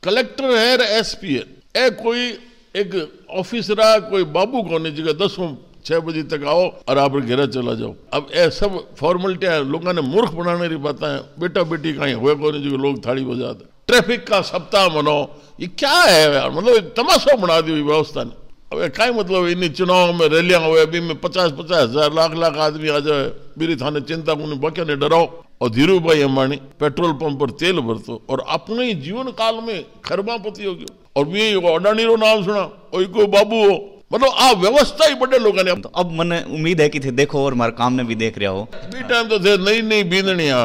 Collector है SP है, ए कोई एक ऑफिसर है, कोई बाबू को नहीं जगह 10-6 बजे तक आओ और आप घेरा चला जाओ। अब ये सब फॉर्मेलिटी है, लोगों ने मूर्ख बनाने की बातें हैं। बेटा बेटी कहीं हुए को नहीं जगह लोग थाली बजाते, ट्रैफिक का सप्ताह मनाओ, ये क्या है यार? मतलब एक तमाशा बना दी हुई व्यवस्था ने। अब क्या मतलब इन चुनाव में रैलियां हुए, अभी में 50-50 हजार लाख आदमी आ जाए, मेरी थाने चिंता को नहीं बाकी ने डराओ। और धीरू भाई अंबानी पेट्रोल पंप पर तेल भरतो और अपने ही जीवन काल में खरबापति हो गयो। और भी अडानी रो नाम सुना, कोई बाबू हो, मतलब आ व्यवस्था ही बड़े लोगों ने। तो अब मैंने उम्मीद है कि थे देखो और मारे काम ने भी देख रहा हो बी टाइम तो थे नई बींदनिया।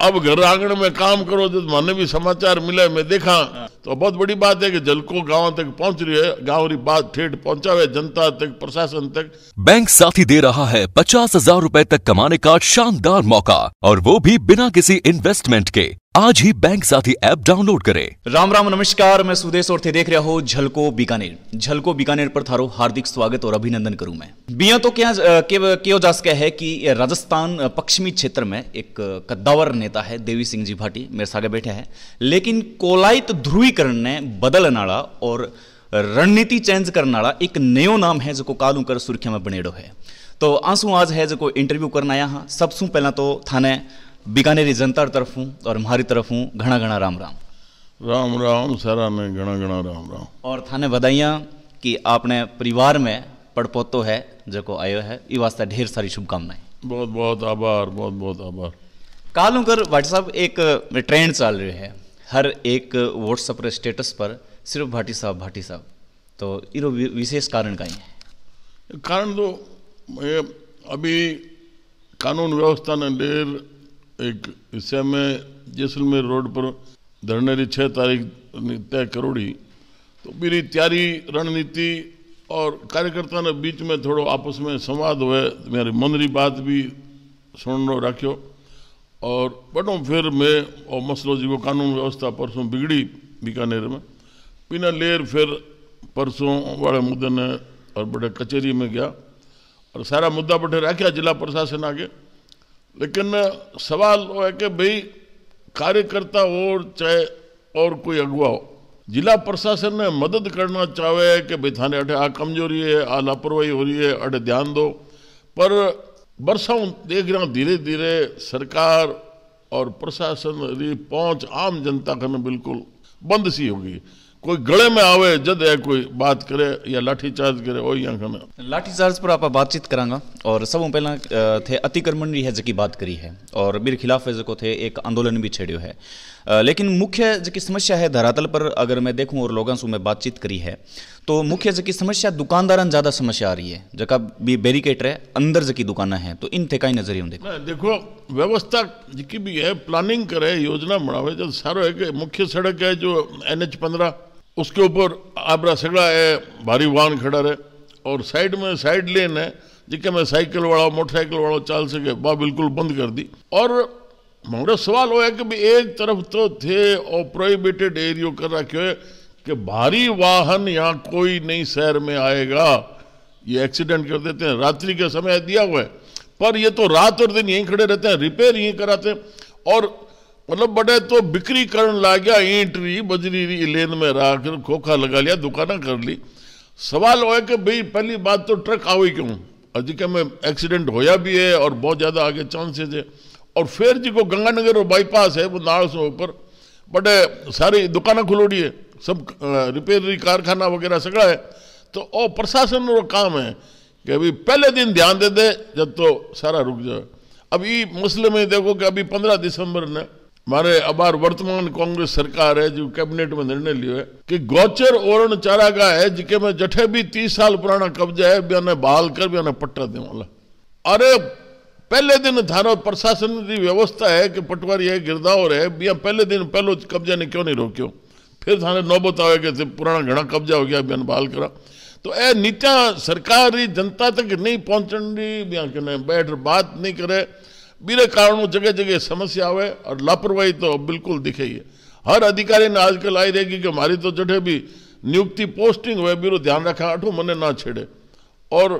अब घर आंगन में काम करो तो मैंने भी समाचार मिले, मैं देखा तो बहुत बड़ी बात है कि जलको गांव तक पहुंच रही है, गांव की बात ठेठ पहुंचावे जनता तक, प्रशासन तक। बैंक साथी दे रहा है 50,000 रुपए तक कमाने का शानदार मौका, और वो भी बिना किसी इन्वेस्टमेंट के। आज ही बैंक साथी ऐप डाउनलोड करें। राम राम नमस्कार, मैं सुदेश और थे देख रहा हो झलको बीकानेर। झलको बीकानेर पर थारो हार्दिक स्वागत और अभिनंदन करूं मैं। बिया तो क्या क्यों जा सके है कि राजस्थान पश्चिमी क्षेत्र में एक कद्दावर नेता है देवी सिंह जी भाटी, मेरे सागे बैठे हैं, लेकिन कोलायत ध्रुवीकरण ने बदलने वाला और रणनीति चेंज करने वाला एक नयो नाम है जो कालू कर सुर्खिया में बनेड़ो है। तो आंसू आज है जो इंटरव्यू करना आया हाँ। सबसे पहला तो थाने बीकानेरी जनता तरफ हूँ और हमारी तरफ हूँ घना घना राम राम। राम राम सारा ने घना घना राम राम। और थाने बधाइयाँ कि आपने परिवार में पड़पोतो है जो आयो है, ये वास्ते ढेर सारी शुभकामनाएं। बहुत बहुत आभार, बहुत बहुत आभार। कालू कर भाटी साहब एक ट्रेंड चल रही है, हर एक व्हाट्सएप पर स्टेटस पर सिर्फ भाटी साहब, तो इरो विशेष कारण का ही है? कारण तो अभी कानून व्यवस्था ने ढेर एक हिस्से में जैसलमेर रोड पर धरने की 6 तारीख तय करोड़ी, तो मेरी तैयारी रणनीति और कार्यकर्ता ने बीच में थोड़ो आपस में संवाद हुए, मेरी मन की बात भी सुननो रखियो। और बटो फिर मैं और मसलो जी को कानून व्यवस्था परसों बिगड़ी बीकानेर में, बिना लेर फिर परसों वाले मुद्दे ने और बड़े कचहरी में गया और सारा मुद्दा बटे रखा जिला प्रशासन आगे। लेकिन सवाल वो है कि भाई कार्यकर्ता और चाहे और कोई अगुवा हो, जिला प्रशासन ने मदद करना चाहे कि भाई थाने अठे आ कमजोरी है, आ लापरवाही हो रही है, अठे ध्यान दो। पर बरसां देख रहा हूँ धीरे धीरे सरकार और प्रशासन की पहुँच आम जनता करने बिल्कुल बंद सी होगी। कोई गले में आवे जद है कोई बात करे या लाठीचार्ज करे, वो यहाँ करना। लाठीचार्ज पर आप बातचीत करांगा और सब पहला थे अतिक्रमण की है जकी बात करी है और मेरे खिलाफ जो थे एक आंदोलन भी छेड़ियो है। लेकिन मुख्य जकी समस्या है धरातल पर अगर मैं देखूं और लोगों से मैं बातचीत करी है तो मुख्य जकी समस्या दुकानदारन ज़्यादा समस्या आ रही है, जका भी बैरिकेड रहे अंदर जकी दुकाना है, तो इन थे कई नजरिए देखो व्यवस्था जकी भी है प्लानिंग करे, योजना बनावे। जब सारो है कि मुख्य सड़क है जो NH-15 उसके ऊपर आबरा सगड़ा है, भारी वाहन खड़ा रहे और साइड में साइड लेन है जिसके में साइकिल वाला मोटरसाइकिल वाला चल सके, वह बिल्कुल बंद कर दी। और हमारा सवाल हो है कि भाई एक तरफ तो थे और प्रोहिबिटेड एरियो कर रखे है कि भारी वाहन यहाँ कोई नहीं शहर में आएगा, ये एक्सीडेंट कर देते हैं। रात्रि के समय दिया हुआ है पर ये तो रात और दिन यहीं खड़े रहते हैं, रिपेयर यहीं कराते हैं। और मतलब बड़े तो बिक्री करने ला गया, ईंट री बजरी री लेन में रख खोखा लगा लिया, दुकाना कर ली। सवाल हो है कि भाई पहली बात तो ट्रक आओ क्यों, अजिके में एक्सीडेंट होया भी है और बहुत ज़्यादा आगे चांसेस है। और फिर जी को गंगानगर और बाईपास है वो नाड़ से ऊपर बड़े सारी दुकाना खुलोड़ी है, सब रिपेयरी कारखाना वगैरह सगड़ा है। तो और प्रशासन का काम है कि अभी पहले दिन ध्यान दे दे जब तो सारा रुक जाए। अभी मसले में देखो कि अभी 15 दिसंबर ने हमारे अबार वर्तमान कांग्रेस सरकार है जो कैबिनेट में निर्णय लिया है कि गौचर ओरण चारागाह है जिके में जठे भी 30 साल पुराना कब्जा है बयाने बहाल कर बयाने पट्टा दे वाला। अरे पहले दिन थाना प्रशासन की व्यवस्था है कि पटवारी है गिरदावर है बिया पहले दिन पहलो कब्जा ने क्यों नहीं रोक्यो, फिर थाने नौबत आवे कि पुराना घना कब्जा हो गया बयान बहाल करा। तो ए नीचा सरकार जनता तक नहीं पहुंचने बयान कहने बैठ बात नहीं करे, बीरे कारण जगह जगह समस्या आवे और लापरवाही तो बिल्कुल दिखे ही है। हर अधिकारी ने आजकल आई रहेगी कि हमारी तो जठे भी नियुक्ति पोस्टिंग हुए बीरो ध्यान रखा अठो मने ना छेड़े। और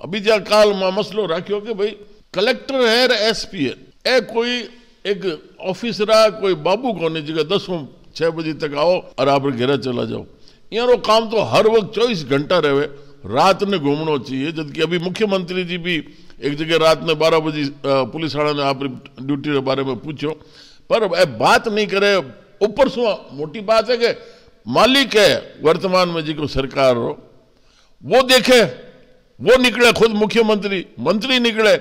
अभी जहाँ काल में मसलो रखियो कि भाई कलेक्टर है एसपी है, ए कोई एक ऑफिसर है कोई बाबू को नहीं जगह 10 6 बजे तक आओ और आप घेरा चला जाओ। यारो काम तो हर वक्त 24 घंटा रहे, रात ने घूमना चाहिए। जबकि अभी मुख्यमंत्री जी भी एक जगह रात में 12 बजे पुलिस वाला ने आप ड्यूटी के बारे में पूछो, पर बात नहीं करे। ऊपर से मोटी बात है कि मालिक है वर्तमान में जी को सरकार हो, वो देखे, वो निकले खुद मुख्यमंत्री, मंत्री निकले।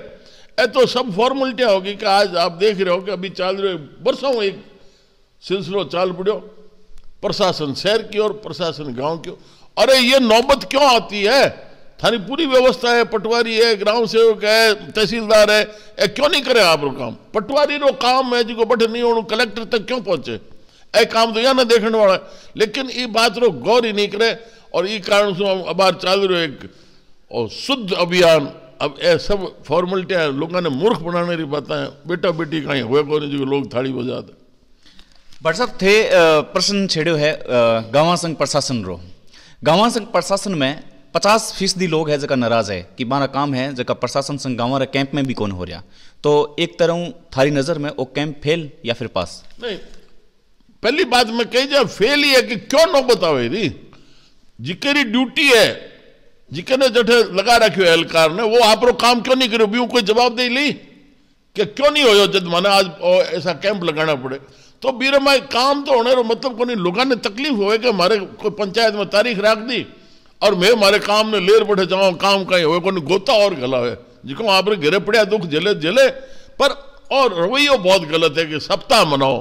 तो सब फॉर्मेलिटियां होगी कि आज आप देख रहे हो कि अभी चल रहे बरसों एक सिलसिलो चाल पड़ो, प्रशासन शहर की और प्रशासन गांव की। अरे ये नौबत क्यों आती है? थारी पूरी व्यवस्था है, पटवारी है, ग्राम सेवक है, तहसीलदार है, क्यों नहीं करे आप काम? पटवारी रो काम है जो बट नहीं हो कलेक्टर तक क्यों पहुंचे? ए काम तो यह ना देखने वाला है, लेकिन ये बात रो गौर ही नहीं करे। और ये कारण से अब चाल रहे एक और शुद्ध अभियान। अब ए सब फॉर्मेलिटियां लोगों ने मूर्ख बनाने की बातें हैं। बेटा बेटी कहीं हुए को नहीं जो लोग थाली बजाते। भट्ट साहब थे प्रश्न छेड़ो है गांव संघ प्रशासन रो। गांव संघ प्रशासन में 50% लोग है जगह नाराज है कि हमारा काम है जगह प्रशासन संघ गांव रे कैंप में भी कौन हो रहा। तो एक तरह थारी नजर में वो कैंप फेल या फिर पास? नहीं, पहली बात मैं कही जाए फेल ही है कि क्यों न बतावे री जिकेरी ड्यूटी है, जिके ने जठे लगा रखियो एहलकार ने, वो आप काम क्यों नहीं करो? भी कोई जवाब दे ली कि क्यों नहीं हो जब माने आज ऐसा कैंप लगाना पड़े। तो बीरे में काम तो होने रो मतलब को नहीं। लोगों ने तकलीफ हो कि हमारे कोई पंचायत में तारीख रख दी और मैं हमारे काम ने लेर बैठे जाऊँ, काम कहीं हो को नहीं गोता और गला है जिको आप घरे पड़िया दुख झेले झेले। पर और रवैया बहुत गलत है कि सप्ताह मनाओ,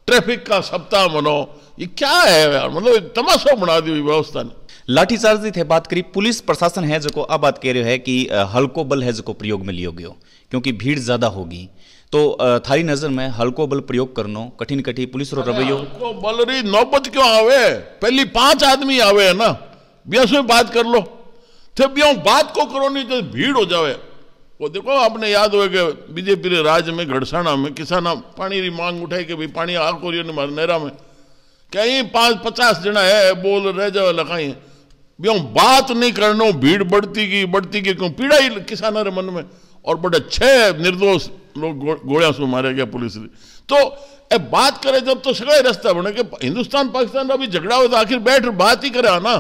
ट्रैफिक का सप्ताह मनाओ, ये क्या है यार? मतलब एक तमाशा बना दी व्यवस्था ने। लाठीचार्ज थे बात करी, पुलिस प्रशासन है जो अब बात कह रहे है कि हल्को बल है जो प्रयोग में लियो गयो क्योंकि भीड़ ज्यादा होगी। तो थारी नजर में हल्को बल प्रयोग करनो कठिन कठिन पुलिस रो रवैयो हल्को बल री नौबत क्यों आवे? पहली 5 आदमी आवे है ना, ब्यास में बात कर लो, थे ब्याह बात को करो नहीं तो भीड़ हो जावे। वो देखो आपने याद हो कि बीजेपी रे राज्य में घड़साना में किसान पानी री मांग उठाई कि भाई पानी आ को मारे नहरा में कहीं 5-50 जना है बोल रह जावे लखाई ब्याह बात नहीं करनो। भीड़ बढ़ती गई क्यों पीड़ा ही किसाना रे मन में। और बड़े 6 निर्दोष लोग गोलियां से मारे गया पुलिस ने। तो ए बात करे जब तो सगड़ा रास्ता बने कि हिंदुस्तान पाकिस्तान अभी झगड़ा हो तो आखिर बैठ बात ही करे ना,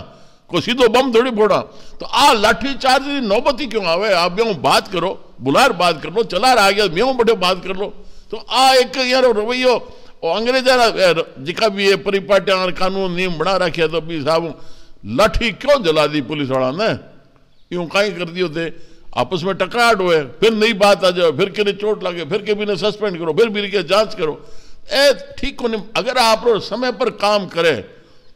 कोई सीधो बम थोड़ी फोड़ा। तो आ लाठी चार्ज नौबत ही क्यों आवे? आप ब्यों बात करो, बुलार बात कर लो, चला रहा गया ब्यों बड़े बात कर लो। तो आ एक यार रवैयो और अंग्रेजा जिका भी है परिपाटियां और कानून नियम बना रखे तो भी साहब लाठी क्यों जला दी पुलिस वाला ने? यूं कहीं कर दियो थे, आपस में टकराहट हुए, फिर नई बात आ जाए, फिर के चोट लगे, फिर के भी ने सस्पेंड करो, फिर भी के जांच करो। ए ठीक को नहीं। अगर आप समय पर काम करे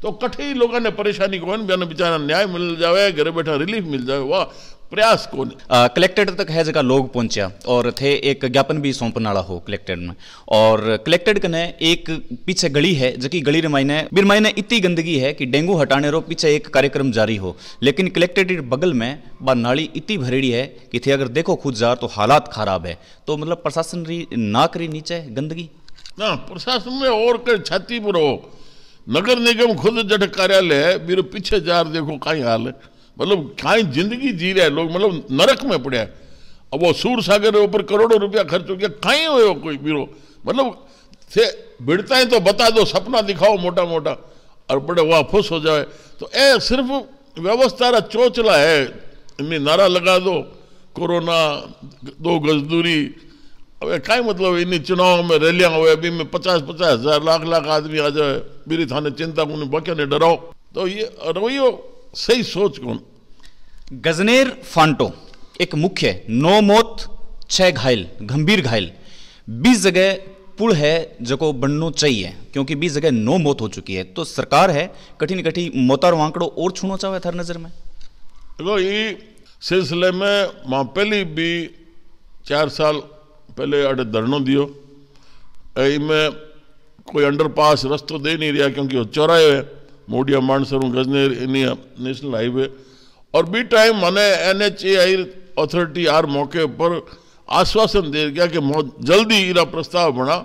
तो कठिन लोगों ने परेशानी को बेचारा न्याय मिल जाए, घर बैठा रिलीफ मिल जाए, वह प्रयास को नहीं। कलेक्टर तक है जगह लोग पहुंचा और थे एक ज्ञापन भी सौंपने वाला हो कलेक्टर में। और कलेक्टर कने एक पीछे गली है जबकि गली रे मायने इतनी गंदगी है कि डेंगू हटाने रो पीछे एक कार्यक्रम जारी हो, लेकिन कलेक्टर के बगल में बा नाली इतनी भरेड़ी है कि थे अगर देखो खुद जार तो हालात खराब है। तो मतलब प्रशासन री नाक री नीचे गंदगी ना, प्रशासन में और कर छाती पर हो। नगर निगम खुद जट कार्यालय है, मेरे पीछे जार देखो कहीं हाल है, मतलब कहीं जिंदगी जी रहे लोग, मतलब नरक में पड़े। अब वो सूर सागर के ऊपर करोड़ों रुपया खर्च हो गया, कहीं हो कोई बीरो, मतलब से भिड़ता है तो बता दो, सपना दिखाओ मोटा मोटा और बड़े वहाँ खुश हो जाए। तो ए सिर्फ व्यवस्था रा चोचला है, इनमें नारा लगा दो कोरोना 2 गज दूरी। अब कहीं मतलब इन चुनाव में रैलियां हुए, अभी में 50-50 हज़ार लाख आदमी आ जाए, मेरी थाने चिंता को नहीं बाकी ने डराओ। तो ये रवैयो सही सोच कौन। गजनेर फांटो एक मुख्य 9 मौत 6 घायल गंभीर घायल 20 जगह पुल है जो बनना चाहिए क्योंकि 20 जगह 9 मौत हो चुकी है। तो सरकार है कठिन मोतार आंकड़ो और छूना चाहे थार नजर में? देखो ये सिलसिले में मां पहली भी 4 साल पहले अड़े धरनो दियो, में कोई अंडरपास रस्तो दे नहीं रहा क्योंकि वो चौराहे है Modiya मानसरू Gajner India national highway. और बी टाइम मैंने NHAI अथॉरिटी आर मौके पर आश्वासन दे गया कि जल्दी इरा प्रस्ताव बना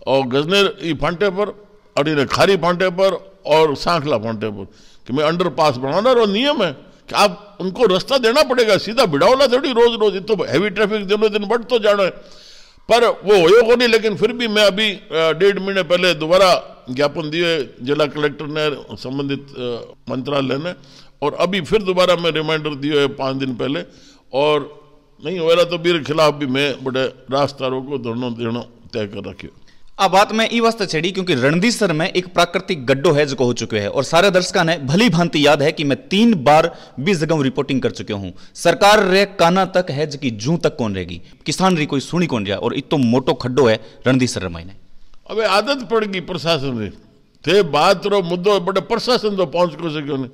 और गजनेर ई फांटे पर और इन्हें खारी फांटे पर और सांखला फांटे पर कि मैं अंडरपास बनाना। और नियम है कि आप उनको रास्ता देना पड़ेगा, सीधा भिड़ावला थोड़ी रोज रोज, तो हैवी ट्रैफिक दिनों दिन बढ़ तो जाना है। पर वो हो को नहीं, लेकिन फिर भी मैं अभी 1.5 महीने पहले दोबारा ज्ञापन दिए जिला कलेक्टर ने संबंधित मंत्रालय ने, और अभी फिर दोबारा मैं रिमाइंडर दियो है 5 दिन पहले, और नहीं हो रहा तो मेरे खिलाफ भी मैं बड़े रास्तारों को धरना देना तय कर रखे। आ बात में ई वास्ते छेड़ी क्योंकि रणदीसर में एक प्राकृतिक गड्ढो है जो हो चुके हैं, और सारे दर्शकों ने भली भांति याद है कि मैं 3 बार भी जगह रिपोर्टिंग कर चुके हूं। सरकार रे काना तक है जो कि जू तक कौन रहेगी, किसान री कोई सुनी कौन रहा, और इतो मोटो खड्डो है रणदीसर मायने। अब आदत पड़ गई प्रशासन री थे बात रो मुद्दो बड़े प्रशासन तो पहुंच को सको नहीं,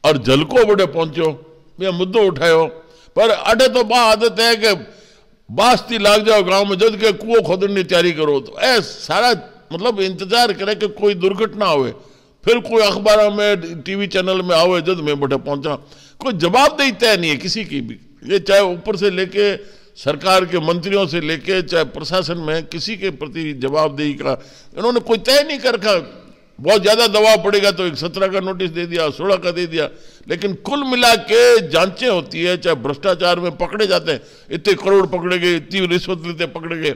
और झलको बड़े पहुंचो ये मुद्दो उठायो, पर अडे तो बा आदत है कि बास्ती लाग जाओ गांव में, जद के कुओं खोदने की तैयारी करो, तो ऐ सारा मतलब इंतजार करे कि कोई दुर्घटना हो, फिर कोई अखबार में टीवी चैनल में आवे जद मैं बड़े पहुंचा, कोई जवाबदेही तय नहीं है किसी की भी, ये चाहे ऊपर से लेके सरकार के मंत्रियों से लेके चाहे प्रशासन में किसी के प्रति जवाबदेही का इन्होंने कोई तय नहीं कर रखा। बहुत ज्यादा दबाव पड़ेगा तो एक 17 का नोटिस दे दिया, 16 का दे दिया, लेकिन कुल मिला के जांचें होती है, चाहे भ्रष्टाचार में पकड़े जाते हैं, इतने करोड़ पकड़े गए, इतनी रिश्वत लेते पकड़े गए,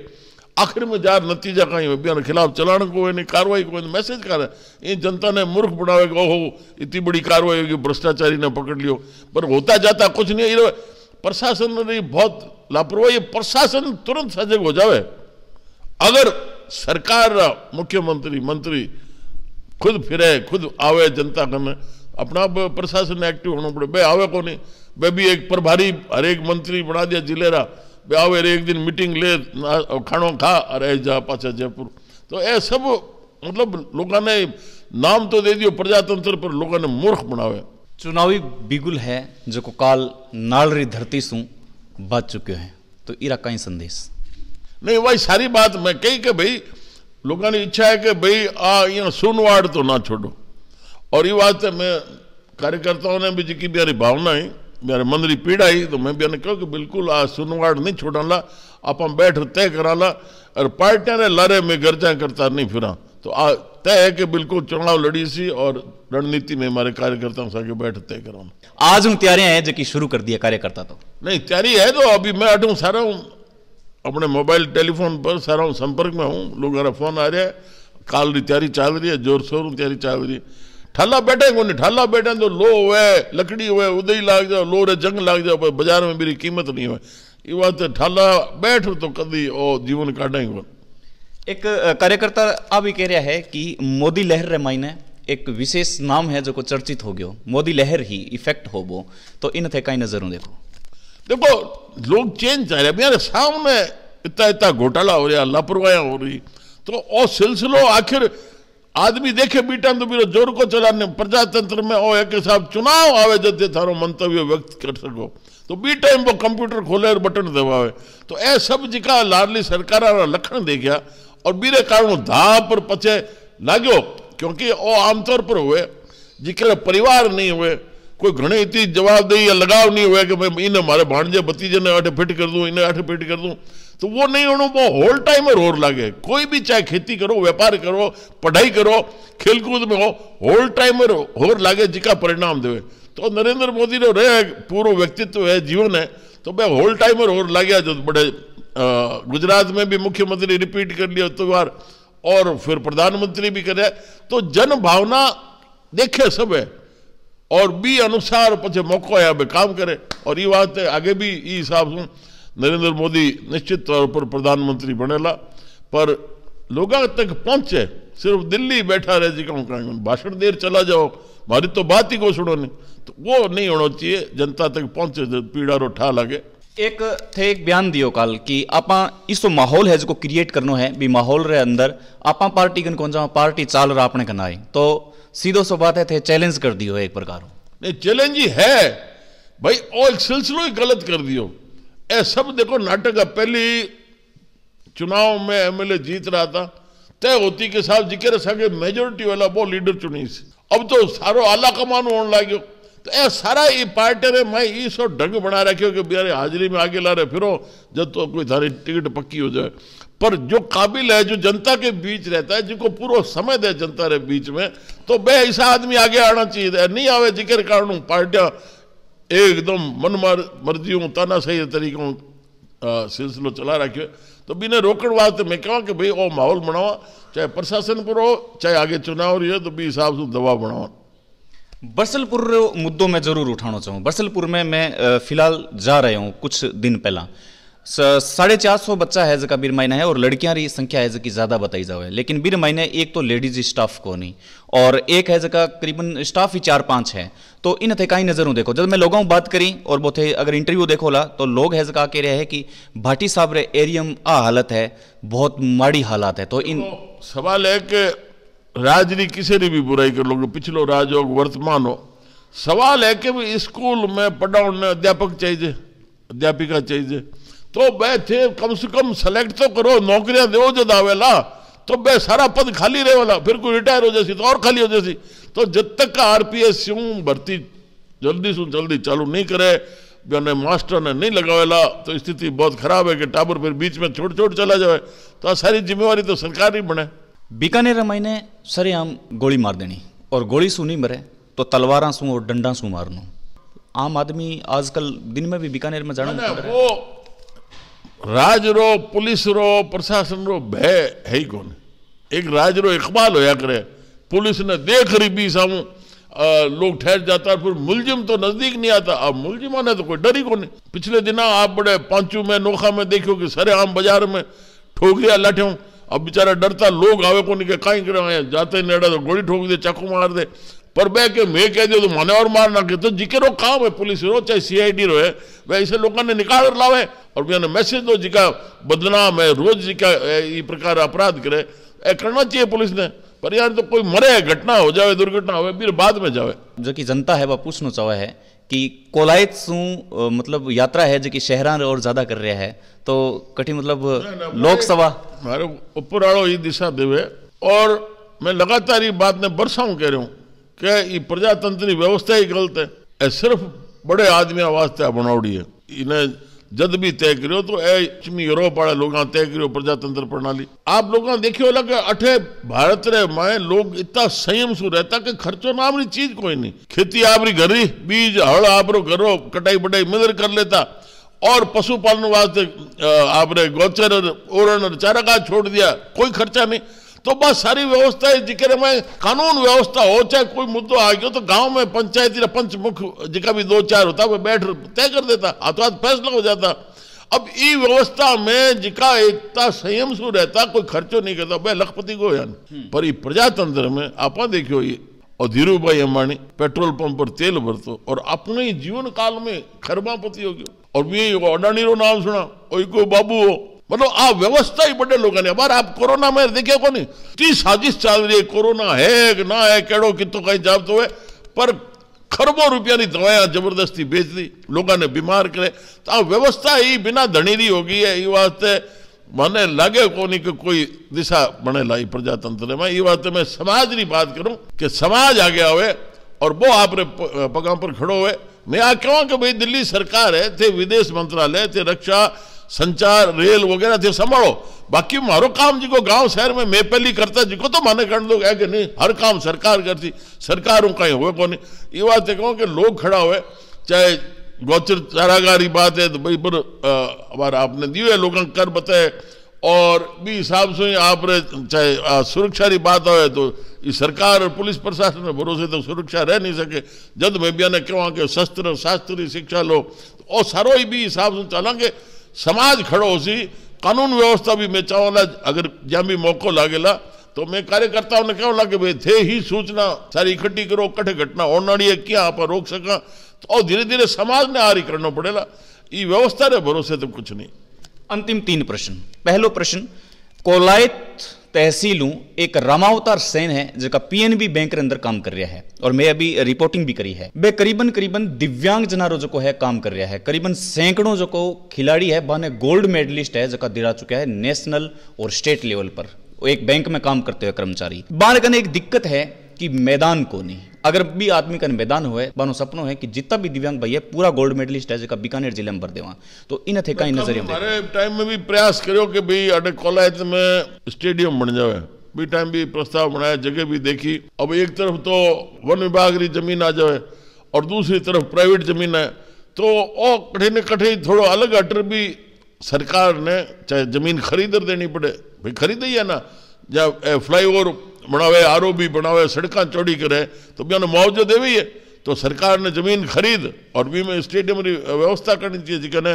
आखिर में जार नतीजा कहीं है खिलाफ चलान को नहीं, कार्रवाई को नहीं, मैसेज कर रहा है ये जनता ने मूर्ख बनावेगा, ओहो इतनी बड़ी कार्रवाई होगी, भ्रष्टाचारी ने पकड़ लियो, पर होता जाता कुछ नहीं। प्रशासन ने बहुत लापरवाही, प्रशासन तुरंत सजग हो जावे, अगर सरकार मुख्यमंत्री मंत्री खुद फिरे खुद आवे जनता करने, अपना प्रशासन एक्टिव होना पड़े। बे आवे को नहीं, बे भी एक प्रभारी हर एक मंत्री बना दिया जिलेरा, बे आवे एक दिन मीटिंग ले खानो खा अरे जा पाचा जयपुर, तो ये सब मतलब लोगों ने नाम तो दे दियो प्रजातंत्र, पर लोगों ने मूर्ख बनावे। चुनावी बिगुल है जो को काल नालरी धरती सू बच चुके हैं, तो इरा कहीं संदेश नहीं, वही सारी बात मैं कही कि भाई लोगों की इच्छा है कि भाई यहाँ सुनवाड़ तो ना छोड़ो, और ये बात है मैं कार्यकर्ताओं ने भी जिकी मेरी भावना है मेरे मन की पीड़ा ही, तो मैं भी कहो कि बिल्कुल सुनवाड़ नहीं छोड़ाला, आप बैठ तय कराला, और पार्टियां ने लारे में गर्जा करता नहीं फिरा, तो तय है कि बिल्कुल चुनाव लड़ी सी, और रणनीति में हमारे कार्यकर्ताओं से बैठ तय कराना। आज उन तैयारियां हैं जो कि शुरू कर दिया कार्यकर्ता, तो नहीं तैयारी है, तो अभी मैं अटूँ सारा हूँ अपने मोबाइल टेलीफोन पर सारा हूँ संपर्क में हूँ, लोगों फोन आ रहा है, काल की तैयारी चल रही है, जोर शोर तैयारी चल रही है, ठाला बैठे को नहीं, ठाला बैठे तो लो हुए लकड़ी हुए उदय लाग जाओ, लो रे जंग लाग जाओ, बाजार में मेरी कीमत नहीं हुए, ये बात ठाला बैठ तो कभी ओ जीवन काटा ही। एक कार्यकर्ता आ भी कह रहा है कि मोदी लहर रे मायने एक विशेष नाम है जो को चर्चित हो गयो, मोदी लहर ही इफेक्ट हो वो, तो इन थे कई नजरों देखो लोग चेंज चाह रहे, मेरे सामने इतना इतना घोटाला हो रहा, लापरवाहियां हो रही, तो ओ सिलसिलो आखिर आदमी देखे बीटा तो मेरे जोर को चलाने प्रजातंत्र में ओ एक साहब चुनाव आवे जब थारो मंतव्य व्यक्त कर सको, तो बी टाइम वो कंप्यूटर खोले और बटन दबावे, तो ए सब जिका लाडली सरकार लक्षण देखा, और बीरे कारण धा पर पचे लागो, क्योंकि वो आमतौर पर हुए जिक्र परिवार नहीं हुए, कोई घने इतनी जवाबदेही या लगाव नहीं हुआ कि मैं इन्हें हमारे भाणजे भतीजे ने अठे फिट कर दूं, इन्हें अठे फिट कर दूं, तो वो नहीं होना, वो होल टाइमर होर लागे, कोई भी चाहे खेती करो, व्यापार करो, पढ़ाई करो, खेलकूद में हो, होल टाइमर होर लागे जिका परिणाम देवे। तो नरेंद्र मोदी ने रहे पूरा व्यक्तित्व है, जीवन है, तो भाई होल टाइमर होर लागे, जो बड़े गुजरात में भी मुख्यमंत्री रिपीट कर लिया तो बार, और फिर प्रधानमंत्री भी करे, तो जन भावना देखे सब है, और बी अनुसार पचे मौको है काम करे, और ये बात है आगे भी ये हिसाब से नरेंद्र मोदी निश्चित तौर पर प्रधानमंत्री बनेला, पर लोगों तक पहुंचे, सिर्फ दिल्ली बैठा रहे जी कहूँ भाषण देर चला जाओ, हमारी तो बात ही को सुनो नहीं, तो वो नहीं होना चाहिए, जनता तक पहुंचे पीड़ा रो ठा लगे। एक थे एक बयान दियो काल कि आपा इसो माहौल है जो क्रिएट करनो है, भी माहौल रे अंदर आपा पार्टी कन कौन जा पार्टी चाल रहा अपने कनाई, तो सीधो सो बात है थे चैलेंज कर दियो है एक प्रकार नहीं, चैलेंज ही है भाई, और एक सिलसिलो ही गलत कर दियो, ए सब देखो नाटक है, पहली चुनाव में एमएलए जीत रहा था, तय होती के साथ जिक्र सके मेजोरिटी वाला वो लीडर चुनी, अब तो सारो आला कमान होने लगे, तो ए सारा ये पार्टी ने मैं ये सब ढंग बना रखे कि बेचारे हाजिरी में आगे ला रहे फिरो जब तो कोई थारी टिकट पक्की हो जाए, पर जो काबिल है, जो जनता के बीच रहता है, जिनको पूरा समय दे जनता के बीच में, तो बे ऐसा आदमी आगे आना चाहिए, नहीं आवे जिक्र कारण पार्टियां एकदम मन मर्जियों ताना सही तरीकों सिलसिलो चला रखे, तो बिना रोकण वास्ते मैं कहूँ कि भाई वो माहौल बनावा, चाहे प्रशासन पर हो चाहे आगे चुनाव रही है, तो भी हिसाब से दबाव बनाओ। बरसलपुर मुद्दों में जरूर उठाना चाहूँ। बरसलपुर में मैं फिलहाल जा रहा हूँ कुछ दिन पहला। 450 बच्चा है जका बीर महीना है और लड़कियां री संख्या है जकी ज्यादा बताई जावे, लेकिन बीर महीने एक तो लेडीज स्टाफ को नहीं और एक है जका करीबन स्टाफ ही 4-5 है। तो इन थे कई नजरों देखो, जब मैं लोगों बात करी और वो थे अगर इंटरव्यू देखो ला तो लोग है जका कह रहे हैं कि भाटी साहब रे एरियम आ हालत है, बहुत माड़ी हालात है। तो इन सवाल है कि राज री किसी ने भी बुराई कर लोगे, पिछलो राज हो वर्तमान हो, सवाल है कि भाई स्कूल में पढ़ाने अध्यापक चाहिए, अध्यापिका चाहिए, तो बे थे कम से कम सेलेक्ट तो करो, नौकरियां दो जब आवेला तो बे सारा पद खाली रहे वाला, फिर कोई रिटायर हो जासी तो और खाली हो जासी। तो जब तक का आरपीएस भर्ती जल्दी से जल्दी चालू नहीं करे, ने मास्टर ने नहीं लगावेला, तो स्थिति बहुत खराब है कि टाबर फिर बीच में छोड़ चला जाए, तो सारी जिम्मेवारी तो सरकार ही बने। बीकानेर महीने सरेआम गोली मार देनी और गोली सू नहीं मरे तो तलवारा सू और डंडा सू मारनो। आम आदमी आजकल दिन में भी बीकानेर में जाना वो राज रो पुलिस रो प्रशासन रो भय है ही कौन। एक राज रो इकबाल होया करे, पुलिस ने देख रही भी सामू लोग ठहर जाता है, फिर मुलजिम तो नजदीक नहीं आता। अब मुलजिमा ने तो कोई डर ही कौन। पिछले दिन आप बड़े पांचू में नोखा में देखो कि सरे आम बाजार में ठोकरिया लाठे, अब बेचारा डरता लोग आवे को नहीं, कहीं करे जाते नेड़ा तो गोली ठोक दे, चाकू मार दे, पर बह के मैं कह दे तो माने और मार ना के। तो जिक्र काम है पुलिस रो चाहे सीआईडी रो है, वह ऐसे लोगों ने निकाल लावे और मैंने मैसेज दो जिका बदनाम है, रोज जिका ये प्रकार अपराध करे करना चाहिए पुलिस ने। पर यार तो कोई मरे घटना हो जाए, दुर्घटना हो फिर बाद में जावे। जो की जनता है वह पूछना चाहे है कि कोलायत सू मतलब यात्रा है जो कि शहरा और ज्यादा कर रहा है, तो कठी मतलब लोकसभा हमारे ऊपर आड़ो ये दिशा देवे। और मैं लगातार ये बात ने बरसाऊं कह रहा हूँ कि ये प्रजातंत्र व्यवस्था ही गलत है, सिर्फ बड़े आदमी वास्ते बनावड़ी है। इन्हें जद भी तय करो तो यूरोप वाले लोग तय करो प्रजातंत्र प्रणाली। आप लोग देखियो लगे अठे भारत रे में लोग इतना संयम सु रहता कि खर्चो नाम री चीज कोई नहीं। खेती आपरी घरी, बीज हड़ आपरो घरो, कटाई बटाई मिलर कर लेता, और पशुपालन वास्ते आपने गोचर ओरण और चारागाह छोड़ दिया, कोई खर्चा नहीं। तो बस सारी व्यवस्था है जिक्र में कानून व्यवस्था हो, चाहे कोई मुद्दा आ गया तो गांव में पंचायती पंच मुख्य जिका भी 2-4 होता वो बैठ तय कर देता, हाथों हाथ फैसला हो जाता। अब ई व्यवस्था में जिका इतना संयम सु रहता, कोई खर्चो नहीं करता, भाई लखपति को यान। पर ये प्रजातंत्र में आप देखियो ये और धीरू भाई अंबानी पेट्रोल पंप पर तेल भरतो और अपने जीवन काल में खरबापति हो गयो। और भी अडानी रो नाम सुना, कोई बाबू हो, मतलब आ व्यवस्था ही बड़े लोगों ने। अब आप कोरोना में देखे को नहीं ती साजिश चल रही है, कोरोना है कि ना है, केड़ो कितो कहीं जाब तो है, पर खरबों रुपया की दवाएं जबरदस्ती बेच दी, लोगों ने बीमार करे। तो आ व्यवस्था ही बिना धनीरी हो गई है। ये वास्ते मैंने लगे को नहीं कि कोई दिशा बने लाई प्रजातंत्र में। ये वास्ते मैं समाज की बात करूं कि समाज आगे आवे और वो आप पगां पर खड़ो हुए। मैं आ कहूँ कि भाई दिल्ली सरकार है, थे विदेश मंत्रालय, थे रक्षा संचार रेल वगैरह थे संभालो, बाकी मारो काम जिको गांव शहर में मैं पहली करता जिको तो माने कर दो है कि नहीं, हर काम सरकार करती, सरकारों कहीं हुए को नहीं। ये बात कहूँ कि लोग खड़ा हुए, चाहे गोचर चारागारी बात है तो भाई पर हमारा आपने दिए है लोगों कर बताए, और भी हिसाब से आप चाहे सुरक्षा की बात हो तो ये सरकार और पुलिस प्रशासन में भरोसे तो सुरक्षा रह नहीं सके। जब मैं भी ने कहूँ कि शस्त्र शास्त्री शिक्षा लो और सारो ही भी हिसाब से चलेंगे, समाज खड़ो सी, कानून व्यवस्था भी मैं चाहूँगा अगर जहाँ भी मौको लागेला तो मैं कार्यकर्ताओं ने कहूँगा कि भाई थे ही सूचना सारी इकट्ठी करो, कठे घटना होना है क्या आप रोक सका, तो और धीरे धीरे समाज ने आरी करना पड़ेगा। ये व्यवस्था रे भरोसे तो कुछ नहीं। अंतिम 3 प्रश्न। पहलो प्रश्न, कोलायत तहसीलू एक रामावतार सेन है जिसका पीएनबी बैंक के अंदर काम कर रहा है और मैं अभी रिपोर्टिंग भी करी है। वे करीबन दिव्यांग जनारो जो को है काम कर रहा है, करीबन सैकड़ों जो को खिलाड़ी है बाने गोल्ड मेडलिस्ट है जो दिला चुका है नेशनल और स्टेट लेवल पर। एक बैंक में काम करते हुए कर्मचारी बार कने एक दिक्कत है कि मैदान को नहीं, अगर भी आदमी का मैदान हुए बानो सपनो है कि जितना भी दिव्यांग भाई है पूरा गोल्ड मेडलिस्ट है जो बीकानेर जिले में भर देवा, तो इन थे कई नजरिए हमारे टाइम में भी प्रयास करो कि भाई अटे कोलायत में स्टेडियम बन जाए, भी टाइम भी प्रस्ताव बनाया, जगह भी देखी। अब एक तरफ तो वन विभाग की जमीन आ जाए और दूसरी तरफ प्राइवेट जमीन है, तो ओ कठे न कठे थोड़ा अलग अटर भी सरकार ने चाहे जमीन खरीदर देनी पड़े, भाई खरीद ही है ना, जब फ्लाईओवर बनावे, ROB बनावे, सड़क चौड़ी करे तो भी उन्हें मुआवजा देवी है। तो सरकार ने जमीन खरीद और भी में स्टेडियम की व्यवस्था करनी चाहिए जिकने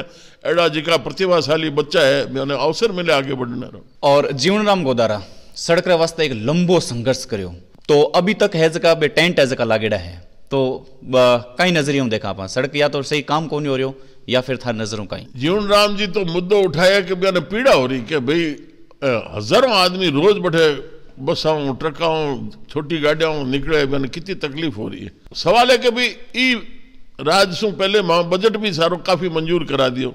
एड़ा जिका प्रतिभाशाली बच्चा है भी उन्हें अवसर मिले आगे बढ़ने रो। और जीवनराम गोदारा सड़क रे वास्ते एक लंबो संघर्ष कर्यो तो अभी तक है जगह बे टेंट है जगह लागेड़ा है तो कई नजरियों देखा आप सड़क या तो सही काम कोनी हो रही हो या फिर थार नजरों कहीं। जीवनराम जी तो मुद्दो उठाया कि भी उन्हें पीड़ा हो रही कि भाई हजारों आदमी रोज बैठे बसाऊं ट्रकाऊं छोटी गाड़ियां निकले मैंने कितनी तकलीफ हो रही है। सवाल है कि भाई ई राज से पहले बजट भी सारो काफी मंजूर करा दियो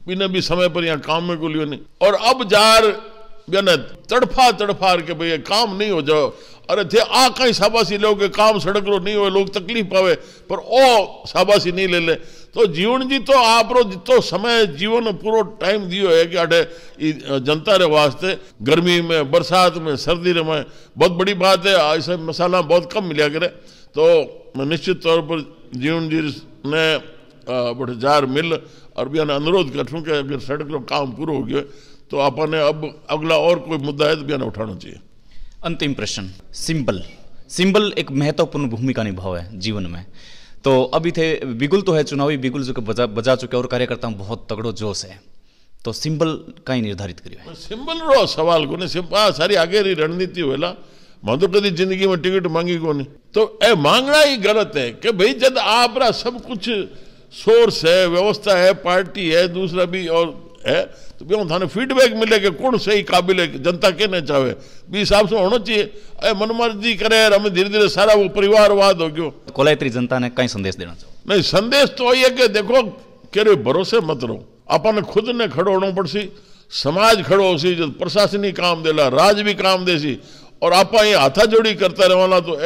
बिना भी समय पर यहाँ काम में गोलियों नहीं और अब जार बिना तड़फा के भाई काम नहीं हो जाओ अरे थे आ कहीं शाबाशी लोग के काम सड़क रो नहीं हो लोग तकलीफ पावे पर ओ शाबाशी नहीं ले ले। तो जीवन जी तो आप रो जितो समय जीवन पूरा टाइम दियो है कि अटे जनता रे वास्ते गर्मी में बरसात में सर्दी में बहुत बड़ी बात है। ऐसे मसाला बहुत कम मिला करे तो मैं निश्चित तौर पर जीवन जी ने बड़े जार मिल और भी अनुरोध करूँ कि अगर सड़क रो काम पूरा हो गया तो आपने अब अगला और कोई मुद्दा है तो भी उठाना चाहिए। अंतिम प्रश्न सिंबल एक महत्वपूर्ण भूमिका निभाव है जीवन में। तो अभी थे बिगुल तो है चुनावी बिगुल जो बजा चुके और कार्यकर्ता बहुत तगड़ो जोश है तो सिंबल कहीं निर्धारित करियो है। सिंबल रो सवाल को नहीं सारी आगे री रणनीति होएला मैं तो कभी जिंदगी में टिकट मांगी को नहीं तो ए मांगना ही गलत है कि भाई जब आप सब कुछ सोर्स है व्यवस्था है पार्टी है दूसरा भी और है तो भी थाने फीडबैक मिले कि कौन सही काबिल है जनता कहने चाहे भी हिसाब से होना चाहिए। मनमर्जी करे हमें धीरे धीरे सारा वो परिवारवाद हो गयो। कोलायत्री जनता ने कई संदेश देना चाहो। नहीं संदेश तो ये कि देखो केरे भरोसे मत रहो अपन खुद ने खड़ो होना पड़सी समाज खड़ो हो सी जो प्रशासनिक काम देला राज भी काम देसी और आप ये हाथा जोड़ी करता रहवाना तो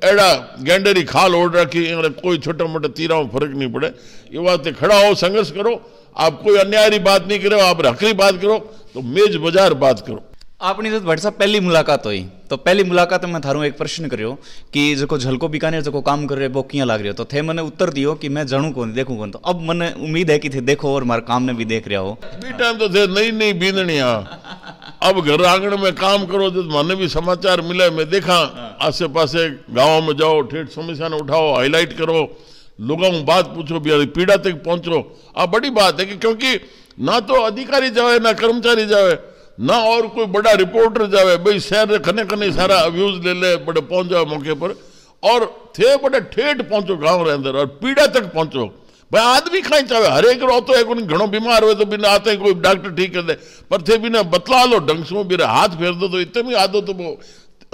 एड़ा गेंडेरी खाल ओढ़ रखी कोई छोटा मोटा तीरा में फर्क नहीं पड़े। ये बात खड़ा हो संघर्ष करो आप कोई अन्यायी बात नहीं करो आप हकरी बात करो तो मेज बाजार बात करो। आपनी जो भाई साहब पहली मुलाकात हुई तो पहली मुलाकात में थारू एक प्रश्न करियो कि जो झलको बीकानेर जो काम कर रहे वो किया लाग रहे हो तो थे मैंने उत्तर दियो कि मैं जानू कौन देखूं कौन। तो अब मैंने उम्मीद है कि थे देखो और मारे काम ने भी देख रहा हो बी टाइम तो थे नई बींदनिया अब घर आंगन में काम करो तो मैंने भी समाचार मिले मैं देखा आसे पासे गाँव में जाओ ठेठ समस्या ने उठाओ हाईलाइट करो लोगों को बात पूछो भी पीड़ा तक पहुंचो। अब बड़ी बात है कि क्योंकि ना तो अधिकारी जावे ना कर्मचारी जावे ना और कोई बड़ा रिपोर्टर जावे भाई शहर खने खने सारा व्यूज ले ले बड़े पहुंच जाओ मौके पर और थे बड़े ठेठ पहुंचो गांव रे अंदर और पीड़ा तक पहुंचो भाई आदमी कहीं चाहे हर एक रो तो है घणो बीमार हो तो बिना आते कोई डॉक्टर ठीक कर दे पर थे बिना बतला लो ढंग से बिना हाथ फेर दो तो इतने भी आदो तो वो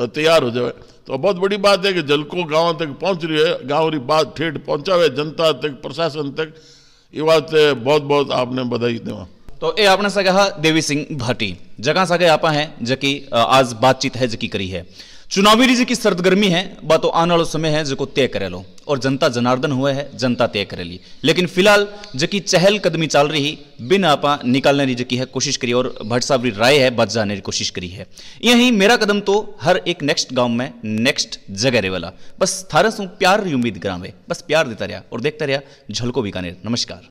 तैयार हो जाए। तो बहुत बड़ी बात है कि झलको गांव तक पहुंच रही है गांव री बात ठेठ पहुंचावे जनता तक प्रशासन तक ये बात बहुत बहुत आपने बधाई देवा। तो ये आपने सगा देवी सिंह भाटी जगह सगे आपा है जकी आज बातचीत है जकी करी है चुनावी री की सरगर्मी है बात आने वाला समय है जो तय करे लो और जनता जनार्दन हुए है जनता तय करे ली। लेकिन फिलहाल जकी चहल कदमी चल रही बिन आपा निकालने की जकी है कोशिश करी और भट्ट साहब री राय है बच जाने की कोशिश करी है। यही मेरा कदम तो हर एक नेक्स्ट गांव में नेक्स्ट जगह रे वाला बस थारा सु प्यार री उम्मीद करावे बस प्यार देता रहा और देखता रहा झलको बीकानेर। नमस्कार।